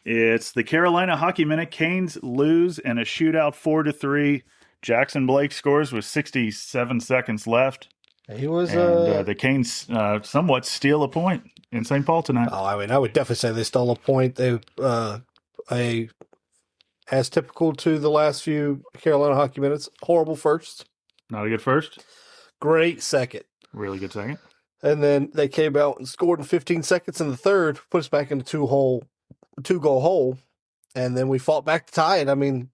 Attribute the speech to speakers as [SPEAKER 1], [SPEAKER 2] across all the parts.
[SPEAKER 1] It's the Carolina Hockey Minute. Canes lose in a shootout 4-3. Jackson Blake scores with 67 seconds left.
[SPEAKER 2] He was,
[SPEAKER 1] and the Canes somewhat steal a point in St. Paul tonight.
[SPEAKER 2] Oh, I mean, I would definitely say they stole a point. They, as typical to the last few Carolina Hockey Minutes, horrible first.
[SPEAKER 1] Not a good first.
[SPEAKER 2] Great second.
[SPEAKER 1] Really good second.
[SPEAKER 2] And then they came out and scored in 15 seconds in the third, put us back in a two-goal hole, and then we fought back to tie it. I mean,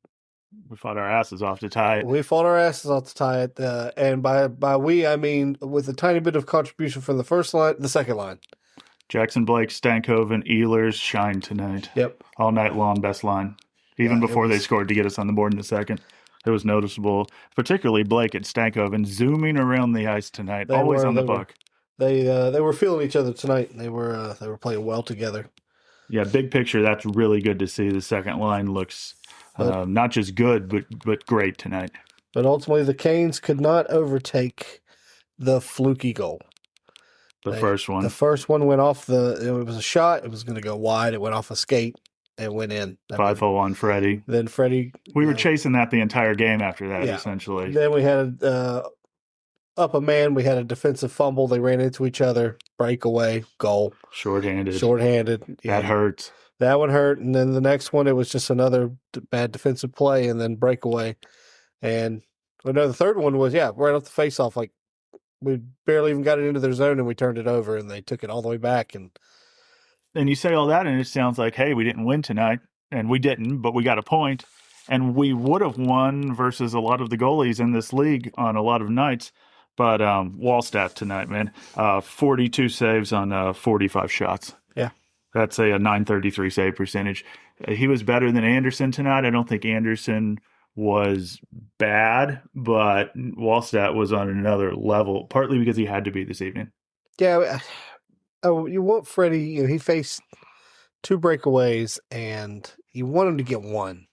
[SPEAKER 1] we fought our asses off to tie it.
[SPEAKER 2] We fought our asses off to tie it, and by we, I mean with a tiny bit of contribution from the second line.
[SPEAKER 1] Jackson Blake, Stankoven, Ehlers shine tonight.
[SPEAKER 2] Yep.
[SPEAKER 1] All night long, best line. Even before they scored to get us on the board in the second. It was noticeable, particularly Blake and Stankoven zooming around the ice tonight, always on the puck.
[SPEAKER 2] They were feeling each other tonight, and they were playing well together.
[SPEAKER 1] Yeah, big picture, that's really good to see. The second line looks not just good, but great tonight.
[SPEAKER 2] But ultimately, the Canes could not overtake the fluky goal.
[SPEAKER 1] The first one.
[SPEAKER 2] The first one went off it was a shot. It was going to go wide. It went off a skate. It went in.
[SPEAKER 1] 5-0 on Freddie.
[SPEAKER 2] Then Freddie.
[SPEAKER 1] We were chasing that the entire game after that, essentially.
[SPEAKER 2] Then we had up a man. We had a defensive fumble. They ran into each other. Breakaway. Goal. Shorthanded.
[SPEAKER 1] Yeah. That hurts.
[SPEAKER 2] That one hurt. And then the next one, it was just another bad defensive play and then breakaway. And the third one was, right off the face-off. Like, we barely even got it into their zone and we turned it over and they took it all the way back. And
[SPEAKER 1] you say all that and it sounds like, hey, we didn't win tonight. And we didn't, but we got a point. And we would have won versus a lot of the goalies in this league on a lot of nights. But Wallstat tonight, man, 42 saves on 45 shots.
[SPEAKER 2] Yeah.
[SPEAKER 1] That's a 933 save percentage. He was better than Anderson tonight. I don't think Anderson was bad, but Wallstat was on another level, partly because he had to be this evening.
[SPEAKER 2] Yeah. You want Freddie, he faced 2 breakaways, and you want him to get one.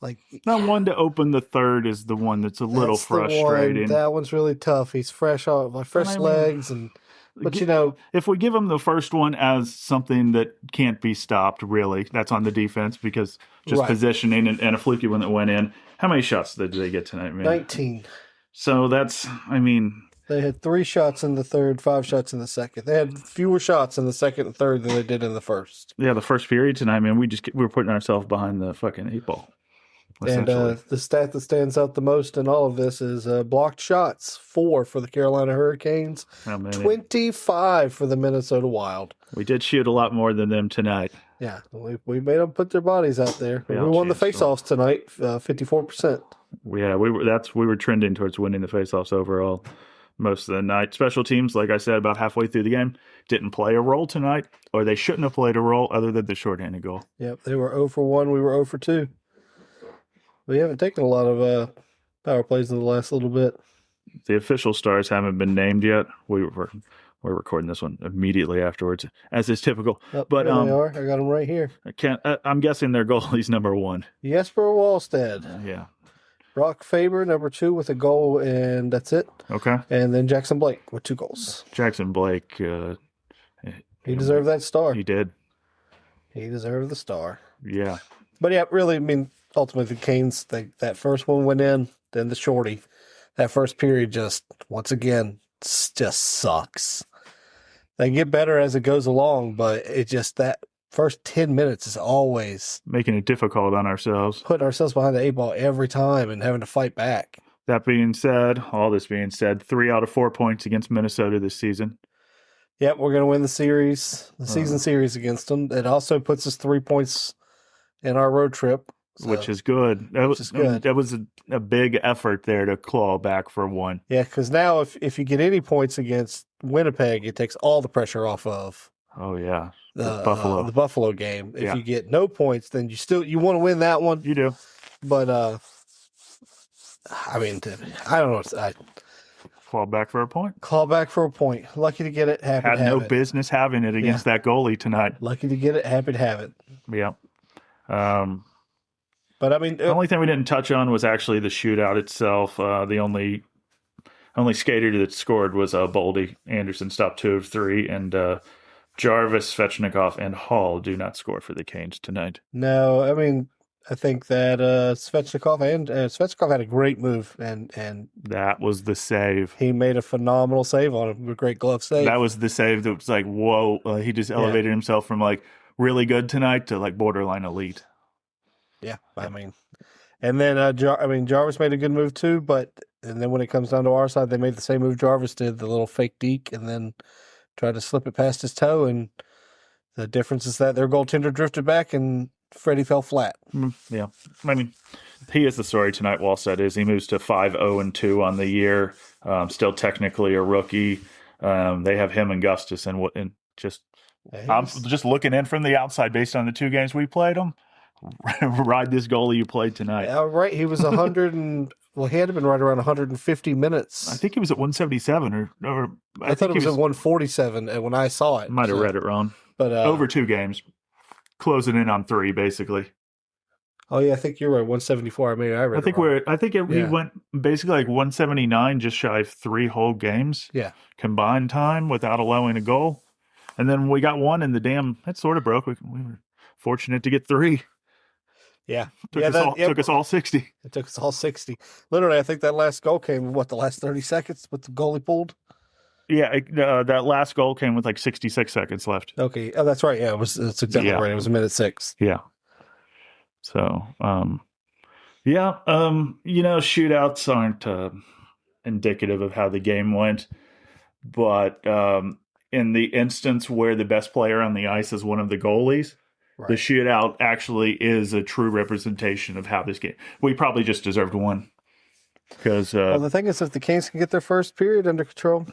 [SPEAKER 2] Like,
[SPEAKER 1] not one to open the third is the one that's a little frustrating.
[SPEAKER 2] That one's really tough. He's fresh off my fresh legs, but
[SPEAKER 1] if we give him the first one as something that can't be stopped, really, that's on the defense because just positioning and a fluky one that went in. How many shots did they get tonight, man?
[SPEAKER 2] 19.
[SPEAKER 1] So that's,
[SPEAKER 2] they had 3 shots in the third, 5 shots in the second. They had fewer shots in the second and third than they did in the first.
[SPEAKER 1] Yeah, the first period tonight, man, we were putting ourselves behind the fucking 8 ball.
[SPEAKER 2] And the stat that stands out the most in all of this is blocked shots, 4 for the Carolina Hurricanes, 25 for the Minnesota Wild.
[SPEAKER 1] We did shoot a lot more than them tonight.
[SPEAKER 2] Yeah, we made them put their bodies out there. We won the faceoffs tonight, 54%.
[SPEAKER 1] Yeah, we were trending towards winning the faceoffs overall most of the night. Special teams, like I said, about halfway through the game, didn't play a role tonight, or they shouldn't have played a role other than the shorthanded goal.
[SPEAKER 2] Yep, they were 0 for 1. We were 0 for 2. We haven't taken a lot of power plays in the last little bit.
[SPEAKER 1] The official stars haven't been named yet. We're recording this one immediately afterwards, as is typical.
[SPEAKER 2] But there they are. I got them right here.
[SPEAKER 1] I'm guessing their goalie's number 1.
[SPEAKER 2] Jesper Wallstedt.
[SPEAKER 1] Yeah.
[SPEAKER 2] Brock Faber, number 2, with a goal, and that's it.
[SPEAKER 1] Okay.
[SPEAKER 2] And then Jackson Blake with 2 goals.
[SPEAKER 1] Jackson Blake.
[SPEAKER 2] He deserved that star.
[SPEAKER 1] He did.
[SPEAKER 2] He deserved the star.
[SPEAKER 1] Yeah.
[SPEAKER 2] But yeah, really, ultimately the Canes, that first one went in, then the shorty. That first period just sucks. They get better as it goes along, but that first 10 minutes is always
[SPEAKER 1] making it difficult on ourselves.
[SPEAKER 2] Putting ourselves behind the 8 ball every time and having to fight back.
[SPEAKER 1] That being said, 3 out of 4 points against Minnesota this season.
[SPEAKER 2] Yep, we're going to win the season series against them. It also puts us 3 points in our road trip. So,
[SPEAKER 1] which is good. That was a big effort there to claw back for 1.
[SPEAKER 2] Yeah, because now if you get any points against Winnipeg, it takes all the pressure off of.
[SPEAKER 1] Oh yeah,
[SPEAKER 2] the Buffalo game. If you get no points, then you want to win that one.
[SPEAKER 1] You do,
[SPEAKER 2] but I don't know.
[SPEAKER 1] Claw back for a point.
[SPEAKER 2] Claw back for a point. Lucky to get it. Happy
[SPEAKER 1] Had
[SPEAKER 2] to have
[SPEAKER 1] no business having it against that goalie tonight.
[SPEAKER 2] Lucky to get it. Happy to have it.
[SPEAKER 1] Yeah.
[SPEAKER 2] But
[SPEAKER 1] the only thing we didn't touch on was actually the shootout itself. The only skater that scored was Boldy. Anderson stopped 2 of 3, and Jarvis, Svechnikov, and Hall do not score for the Canes tonight.
[SPEAKER 2] No, I mean, I think that Svechnikov had a great move, and
[SPEAKER 1] That was the save.
[SPEAKER 2] he made a phenomenal save on him, a great glove save.
[SPEAKER 1] That was the save that was like, whoa. He just elevated himself from like really good tonight to like borderline elite.
[SPEAKER 2] Yeah, I mean, and then Jarvis made a good move too, and then when it comes down to our side, they made the same move Jarvis did, the little fake deke, and then tried to slip it past his toe, and the difference is that their goaltender drifted back and Freddie fell flat.
[SPEAKER 1] Yeah. I mean, he is the story tonight, Wallstedt is. He moves to 5-0-2 on the year, still technically a rookie. They have him and Gustus, and just I'm just looking in from the outside based on the 2 games we played him. Ride this goalie you played tonight.
[SPEAKER 2] Yeah, right. He was 100 well, he had been right around 150 minutes.
[SPEAKER 1] I think he was at 177 or
[SPEAKER 2] I thought it was at 147 when I saw it.
[SPEAKER 1] Might have read it wrong.
[SPEAKER 2] But
[SPEAKER 1] over 2 games, closing in on 3 basically.
[SPEAKER 2] Oh yeah, I think you're right. 174. I read.
[SPEAKER 1] He went basically like 179, just shy of 3 whole games.
[SPEAKER 2] Yeah,
[SPEAKER 1] combined time without allowing a goal, and then we got one, and the dam that sort of broke. We were fortunate to get 3.
[SPEAKER 2] Yeah,
[SPEAKER 1] took us all 60.
[SPEAKER 2] It took us all 60. Literally, I think that last goal came the last 30 seconds with the goalie pulled.
[SPEAKER 1] Yeah, that last goal came with like 66 seconds left.
[SPEAKER 2] Okay, oh, that's right. Yeah, that's exactly right. It was a minute 6.
[SPEAKER 1] Yeah. So, shootouts aren't indicative of how the game went, but in the instance where the best player on the ice is one of the goalies, right, the shootout actually is a true representation of how this game. We probably just deserved one. Because
[SPEAKER 2] the thing is, if the Canes can get their first period under control,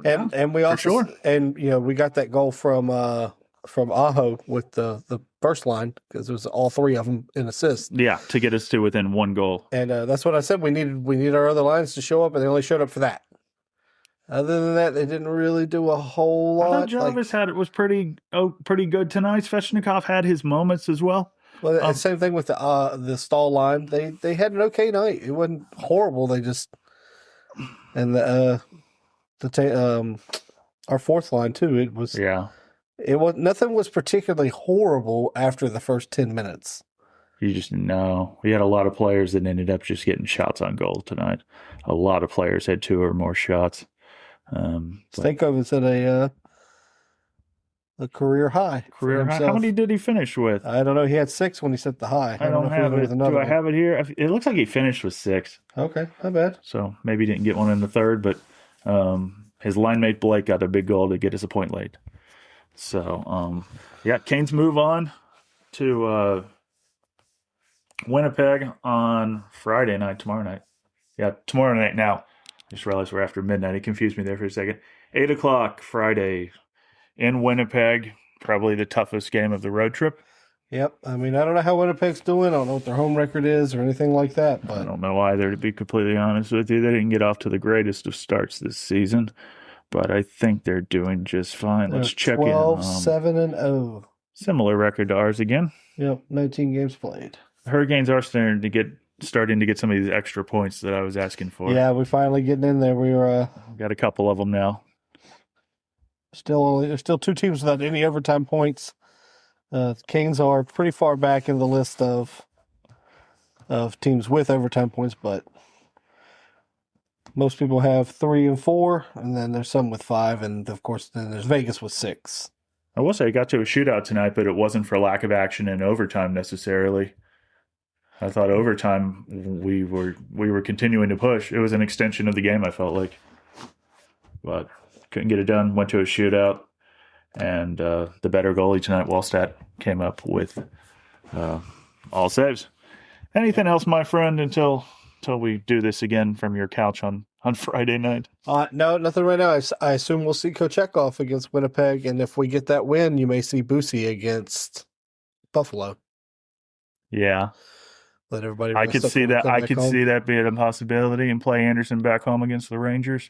[SPEAKER 2] and we also we got that goal from Aho with the first line, because it was all 3 of them in assists.
[SPEAKER 1] Yeah, to get us to within 1 goal.
[SPEAKER 2] And that's what I said. We need our other lines to show up, and they only showed up for that. Other than that, they didn't really do a whole lot.
[SPEAKER 1] I thought Jarvis was pretty good tonight. Svechnikov had his moments as well.
[SPEAKER 2] Well, same thing with the Stahl line. They had an okay night. It wasn't horrible. They just and our 4th line too. It was nothing was particularly horrible after the first 10 minutes.
[SPEAKER 1] You just know we had a lot of players that ended up just getting shots on goal tonight. A lot of players had 2 or more shots.
[SPEAKER 2] Stankoven's at a career high.
[SPEAKER 1] How many did he finish with?
[SPEAKER 2] I don't know. He had 6 when he set the high.
[SPEAKER 1] I don't have it. Do I have it here? It looks like he finished with 6.
[SPEAKER 2] Okay, not bad.
[SPEAKER 1] So maybe he didn't get one in the 3rd, but his line mate Blake got a big goal to get us a point late. So, Canes move on to Winnipeg on Friday night, tomorrow night. Yeah, tomorrow night now. I just realized we're after midnight. It confused me there for a second. 8 o'clock Friday in Winnipeg. Probably the toughest game of the road trip.
[SPEAKER 2] Yep. I mean, I don't know how Winnipeg's doing. I don't know what their home record is or anything like that. But
[SPEAKER 1] I don't know either, to be completely honest with you. They didn't get off to the greatest of starts this season, but I think they're doing just fine. Let's check
[SPEAKER 2] 12-7-0.
[SPEAKER 1] Similar record to ours again.
[SPEAKER 2] Yep, 19 games played.
[SPEAKER 1] The Hurricanes are starting to get some of these extra points that I was asking for.
[SPEAKER 2] Yeah, we're finally getting in there. We
[SPEAKER 1] got a couple of them now.
[SPEAKER 2] There's still 2 teams without any overtime points. Canes are pretty far back in the list of teams with overtime points, but most people have 3 and 4, and then there's some with 5, and of course then there's Vegas with 6.
[SPEAKER 1] I will say I got to a shootout tonight, but it wasn't for lack of action in overtime necessarily. I thought overtime we were continuing to push. It was an extension of the game, I felt like. But couldn't get it done. Went to a shootout. And the better goalie tonight, Wallstedt, came up with all saves. Anything else, my friend, until we do this again from your couch on Friday night?
[SPEAKER 2] No, nothing right now. I assume we'll see Kochetkov against Winnipeg, and if we get that win, you may see Busey against Buffalo.
[SPEAKER 1] Yeah.
[SPEAKER 2] Let everybody.
[SPEAKER 1] I could see that. I could see that being a possibility, and play Anderson back home against the Rangers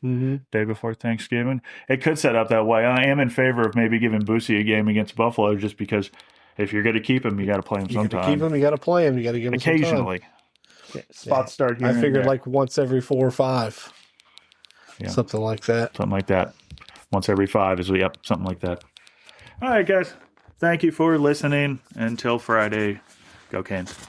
[SPEAKER 1] day before Thanksgiving. It could set up that way. I am in favor of maybe giving Busey a game against Buffalo, just because if you're going to keep him, you got to play him sometime.
[SPEAKER 2] You got to keep him. You got to play him. You got to give him
[SPEAKER 1] occasionally. Spots start here.
[SPEAKER 2] I figured like once every 4 or 5. Yeah. Something like that.
[SPEAKER 1] Something like that. Once every 5 is something like that. All right, guys. Thank you for listening. Until Friday, go Canes.